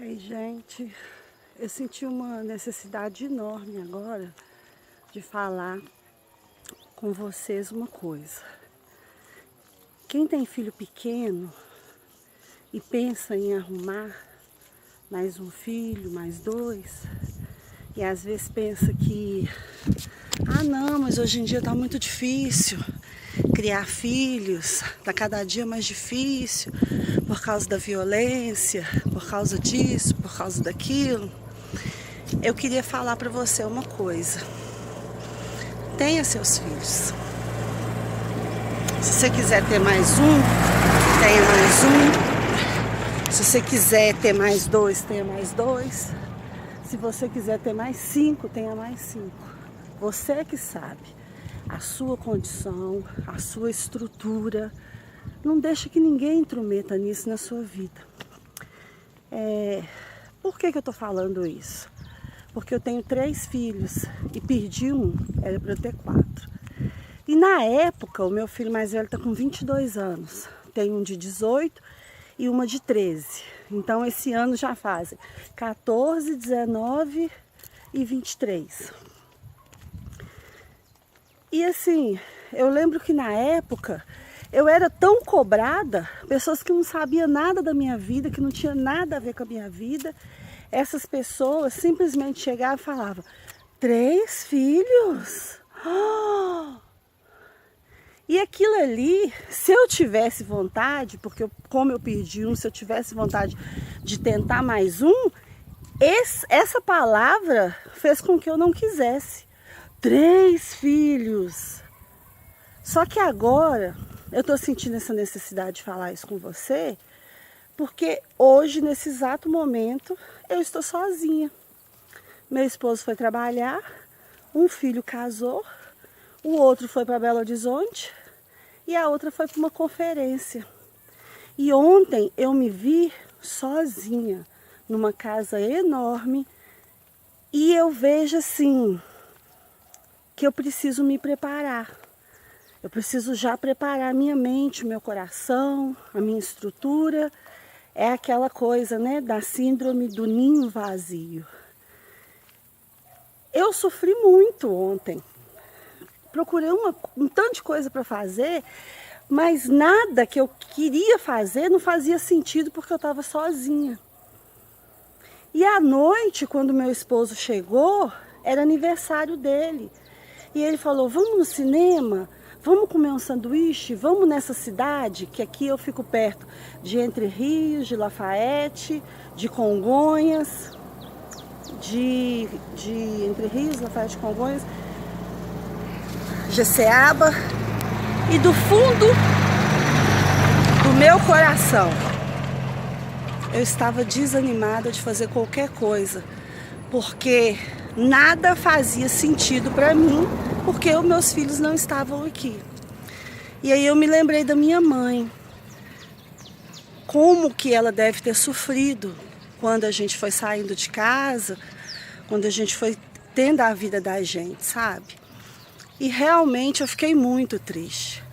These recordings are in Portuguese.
Ei, gente, eu senti uma necessidade enorme agora de falar com vocês uma coisa. Quem tem filho pequeno e pensa em arrumar mais um filho, mais dois, e às vezes pensa que, não, mas hoje em dia tá muito difícil criar filhos, tá cada dia mais difícil por causa da violência, por causa disso, por causa daquilo. Eu queria falar para você uma coisa. Tenha seus filhos. Se você quiser ter mais um, tenha mais um. Se você quiser ter mais dois, tenha mais dois. Se você quiser ter mais 5, tenha mais 5. Você que sabe a sua condição, a sua estrutura. Não deixa que ninguém intrometa nisso na sua vida. Por que eu tô falando isso? Porque eu tenho 3 filhos e perdi um, era para eu ter 4. E na época, o meu filho mais velho está com 22 anos. Tem um de 18 e uma de 13. Então esse ano já fazem 14, 19 e 23. E assim, eu lembro que na época eu era tão cobrada, pessoas que não sabiam nada da minha vida, que não tinha nada a ver com a minha vida. Essas pessoas simplesmente chegavam e falavam: 3 filhos? Oh! E aquilo ali, se eu tivesse vontade, porque como eu perdi um, se eu tivesse vontade de tentar mais um, essa palavra fez com que eu não quisesse. 3 filhos. Só que agora eu estou sentindo essa necessidade de falar isso com você, porque hoje, nesse exato momento, eu estou sozinha. Meu esposo foi trabalhar, um filho casou, o outro foi para Belo Horizonte e a outra foi para uma conferência. E ontem eu me vi sozinha, numa casa enorme, e eu vejo assim, que eu preciso me preparar. Eu preciso já preparar a minha mente, o meu coração, a minha estrutura. É aquela coisa, né, da síndrome do ninho vazio. Eu sofri muito ontem. Procurei um tanto de coisa para fazer, mas nada que eu queria fazer não fazia sentido porque eu estava sozinha. E à noite, quando meu esposo chegou, era aniversário dele. E ele falou: vamos no cinema? Vamos comer um sanduíche? Vamos nessa cidade, que aqui eu fico perto de Entre Rios, de Lafayette, de Congonhas, de Entre Rios, Lafayette, Congonhas, Jeceaba. E do fundo do meu coração, eu estava desanimada de fazer qualquer coisa, porque nada fazia sentido para mim, porque os meus filhos não estavam aqui. E aí eu me lembrei da minha mãe, como que ela deve ter sofrido quando a gente foi saindo de casa, quando a gente foi tendo a vida da gente, sabe? E realmente eu fiquei muito triste.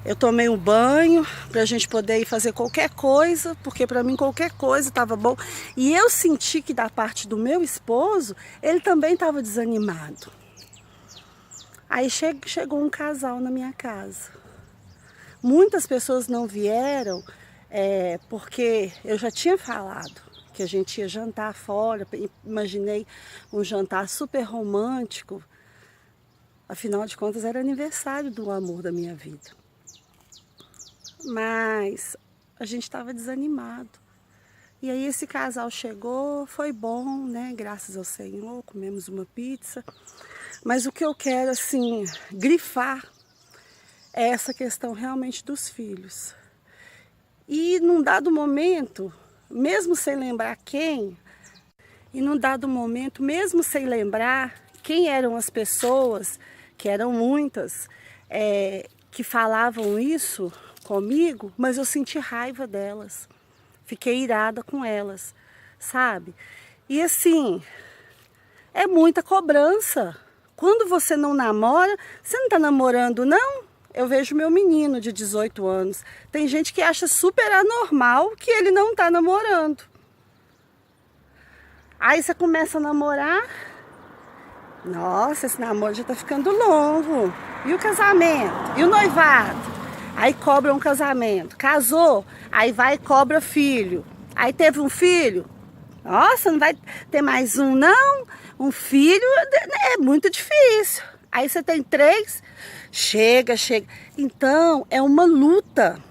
Eu tomei um banho para a gente poder ir fazer qualquer coisa, porque para mim qualquer coisa estava bom. E eu senti que da parte do meu esposo, ele também estava desanimado. Aí chegou um casal na minha casa. Muitas pessoas não vieram porque eu já tinha falado que a gente ia jantar fora. Imaginei um jantar super romântico. Afinal de contas, era aniversário do amor da minha vida. Mas a gente estava desanimado. E aí esse casal chegou, foi bom, né? Graças ao Senhor, comemos uma pizza. Mas o que eu quero, assim, grifar é essa questão realmente dos filhos. E num dado momento, mesmo sem lembrar quem, mesmo sem lembrar quem eram as pessoas, que eram muitas, que falavam isso comigo, mas eu senti raiva delas. Fiquei irada com elas, sabe? E assim, é muita cobrança. Quando você não namora, você não tá namorando, não? Eu vejo meu menino de 18 anos. Tem gente que acha super anormal que ele não tá namorando. Aí você começa a namorar. Nossa, esse namoro já tá ficando longo. E o casamento? E o noivado? Aí cobra um casamento. Casou, aí vai e cobra filho. Aí teve um filho. Nossa, não vai ter mais um, não? Um filho é muito difícil. Aí você tem 3, chega. Então, é uma luta.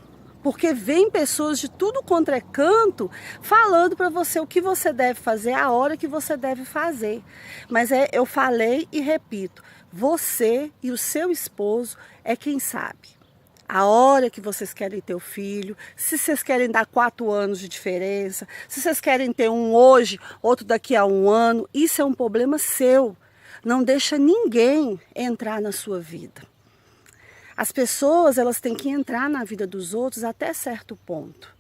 Porque vem pessoas de tudo quanto é canto falando para você o que você deve fazer, a hora que você deve fazer. Mas eu falei e repito, você e o seu esposo é quem sabe. A hora que vocês querem ter o filho, se vocês querem dar 4 anos de diferença, se vocês querem ter um hoje, outro daqui a 1 ano, isso é um problema seu. Não deixa ninguém entrar na sua vida. As pessoas, elas têm que entrar na vida dos outros até certo ponto.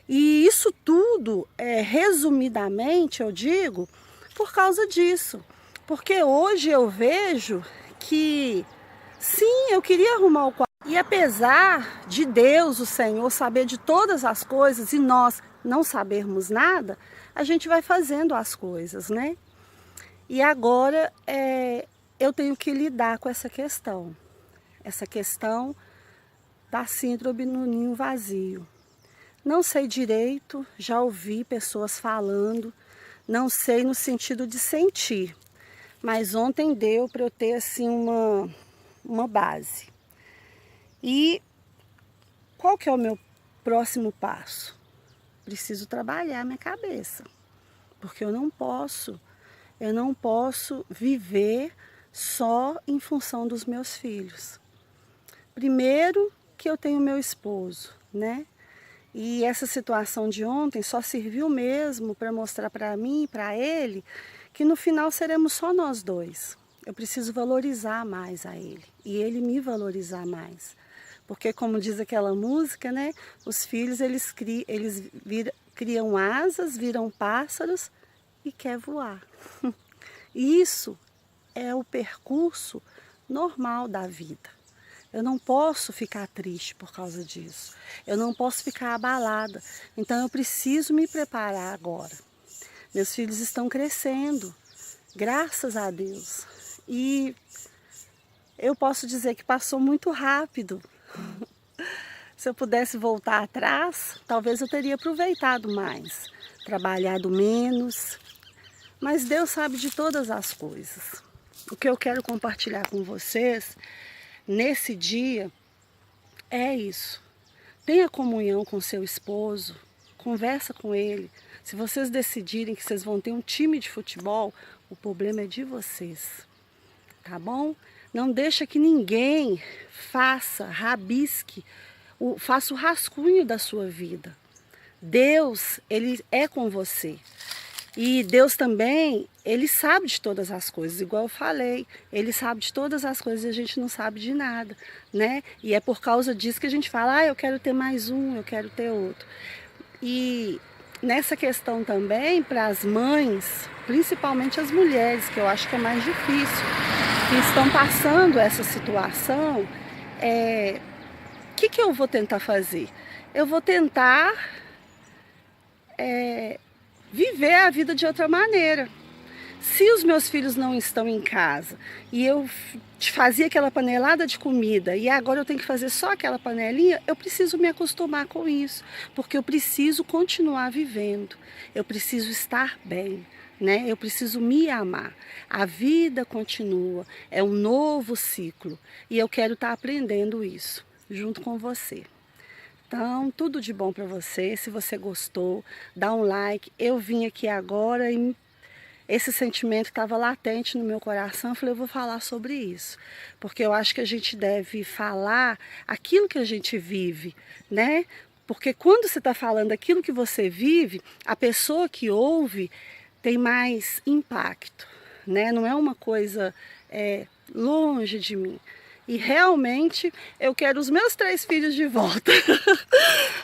E isso tudo, resumidamente, eu digo, por causa disso. Porque hoje eu vejo que, sim, eu queria arrumar o quarto. E apesar de Deus, o Senhor, saber de todas as coisas e nós não sabermos nada, a gente vai fazendo as coisas, né? E agora eu tenho que lidar com essa questão da síndrome do ninho vazio. Não sei direito, já ouvi pessoas falando, não sei no sentido de sentir, mas ontem deu para eu ter assim uma base. E qual que é o meu próximo passo? Preciso trabalhar minha cabeça, porque eu não posso viver só em função dos meus filhos. Primeiro que eu tenho meu esposo, né? E essa situação de ontem só serviu mesmo para mostrar para mim e para ele que no final seremos só nós dois. Eu preciso valorizar mais a ele e ele me valorizar mais. Porque como diz aquela música, né? Os filhos, eles criam asas, viram pássaros e quer voar. Isso é o percurso normal da vida. Eu não posso ficar triste por causa disso. Eu não posso ficar abalada. Então eu preciso me preparar agora. Meus filhos estão crescendo, graças a Deus. E eu posso dizer que passou muito rápido. Se eu pudesse voltar atrás, talvez eu teria aproveitado mais, trabalhado menos. Mas Deus sabe de todas as coisas. O que eu quero compartilhar com vocês nesse dia é isso. Tenha comunhão com seu esposo, conversa com ele. Se vocês decidirem que vocês vão ter um time de futebol, o problema é de vocês, tá bom? Não deixa que ninguém faça o rascunho da sua vida. Deus, ele é com você. E Deus também, ele sabe de todas as coisas, igual eu falei. Ele sabe de todas as coisas e a gente não sabe de nada, né? E é por causa disso que a gente fala, eu quero ter mais um, eu quero ter outro. E nessa questão também, para as mães, principalmente as mulheres, que eu acho que é mais difícil, que estão passando essa situação, o que eu vou tentar fazer? Eu vou tentar viver a vida de outra maneira. Se os meus filhos não estão em casa e eu fazia aquela panelada de comida e agora eu tenho que fazer só aquela panelinha, eu preciso me acostumar com isso, porque eu preciso continuar vivendo, eu preciso estar bem, né? Eu preciso me amar. A vida continua, é um novo ciclo e eu quero estar aprendendo isso junto com você. Então, tudo de bom para você. Se você gostou, dá um like. Eu vim aqui agora e esse sentimento estava latente no meu coração. Eu falei, eu vou falar sobre isso. Porque eu acho que a gente deve falar aquilo que a gente vive, né? Porque quando você está falando aquilo que você vive, a pessoa que ouve tem mais impacto, né? Não é uma coisa longe de mim. E realmente eu quero os meus 3 filhos de volta.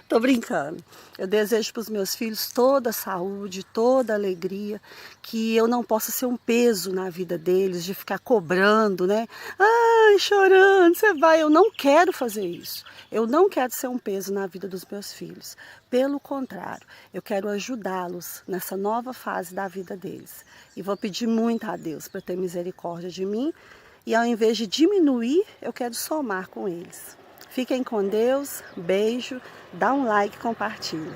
Tô brincando. Eu desejo para os meus filhos toda a saúde, toda a alegria, que eu não possa ser um peso na vida deles, de ficar cobrando, né? Ai, chorando, você vai. Eu não quero fazer isso. Eu não quero ser um peso na vida dos meus filhos. Pelo contrário, eu quero ajudá-los nessa nova fase da vida deles. E vou pedir muito a Deus para ter misericórdia de mim. E ao invés de diminuir, eu quero somar com eles. Fiquem com Deus, beijo, dá um like e compartilha.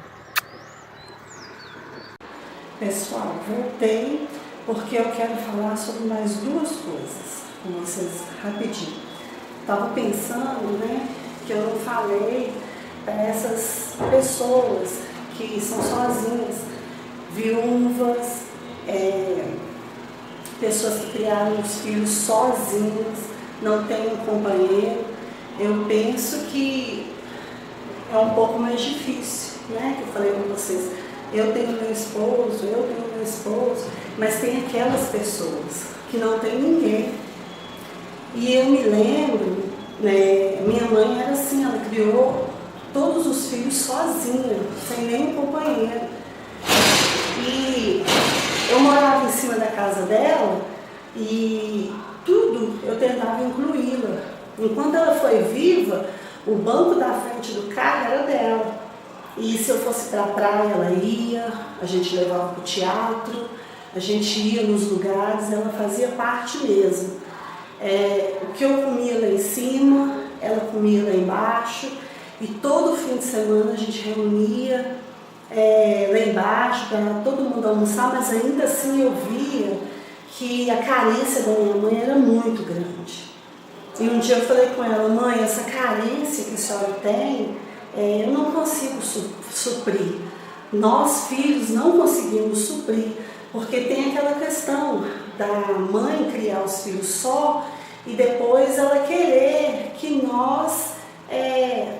Pessoal, voltei porque eu quero falar sobre mais 2 coisas com vocês rapidinho. Estava pensando, né, que eu não falei para essas pessoas que são sozinhas, viúvas, pessoas que criaram os filhos sozinhas, não têm um companheiro. Eu penso que é um pouco mais difícil, né? Que eu falei com vocês. Eu tenho meu esposo, mas tem aquelas pessoas que não tem ninguém. E eu me lembro, né? Minha mãe era assim, ela criou todos os filhos sozinha, sem nenhum companheiro. E eu morava em cima da casa dela e tudo eu tentava incluí-la. Enquanto ela foi viva, o banco da frente do carro era dela. E se eu fosse para a praia, ela ia, a gente levava para o teatro, a gente ia nos lugares, ela fazia parte mesmo. O que eu comia lá em cima, ela comia lá embaixo, e todo fim de semana a gente reunia lá embaixo para todo mundo almoçar, mas ainda assim eu via que a carência da minha mãe era muito grande. E um dia eu falei com ela: mãe, essa carência que a senhora tem, eu não consigo suprir. Nós, filhos, não conseguimos suprir, porque tem aquela questão da mãe criar os filhos só e depois ela querer que nós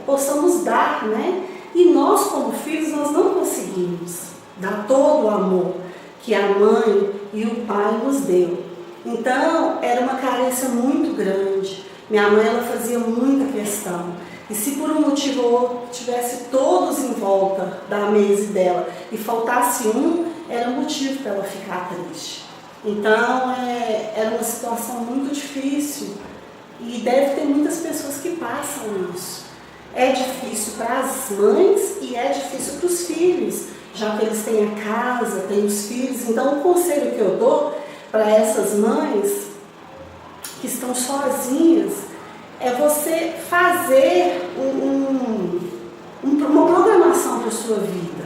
possamos dar, né? E nós, como filhos, nós não conseguimos dar todo o amor que a mãe e o pai nos deu. Então, era uma carência muito grande. Minha mãe, ela fazia muita questão. E se por um motivo ou outro tivesse todos em volta da mesa dela e faltasse um, era motivo para ela ficar triste. Então, era uma situação muito difícil. E deve ter muitas pessoas que passam isso. É difícil para as mães e é difícil para os filhos, já que eles têm a casa, têm os filhos. Então, o conselho que eu dou para essas mães que estão sozinhas é você fazer uma programação para a sua vida.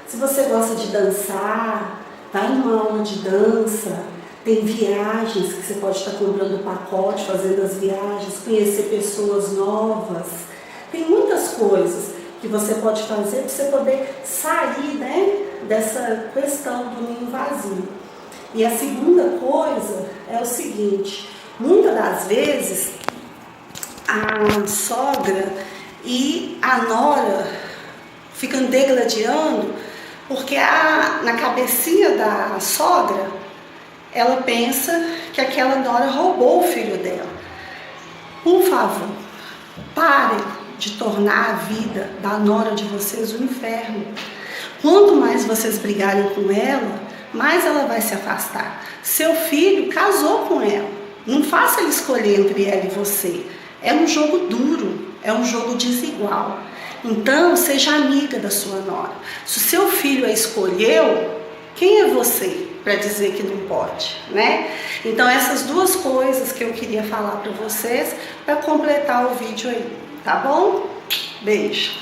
Se você gosta de dançar, vai numa aula de dança, tem viagens que você pode estar comprando pacote, fazendo as viagens, conhecer pessoas novas. Tem muitas coisas que você pode fazer para você poder sair, né, dessa questão do ninho vazio. E a segunda coisa é o seguinte: muitas das vezes a sogra e a nora ficam degladiando porque na cabecinha da sogra ela pensa que aquela nora roubou o filho dela. Por favor, parem de tornar a vida da nora de vocês um inferno. Quanto mais vocês brigarem com ela, mais ela vai se afastar. Seu filho casou com ela. Não faça ele escolher entre ela e você. É um jogo duro, é um jogo desigual. Então, seja amiga da sua nora. Se o seu filho a escolheu, quem é você para dizer que não pode, né? Então, essas 2 coisas que eu queria falar para vocês para completar o vídeo aí, tá bom? Beijo!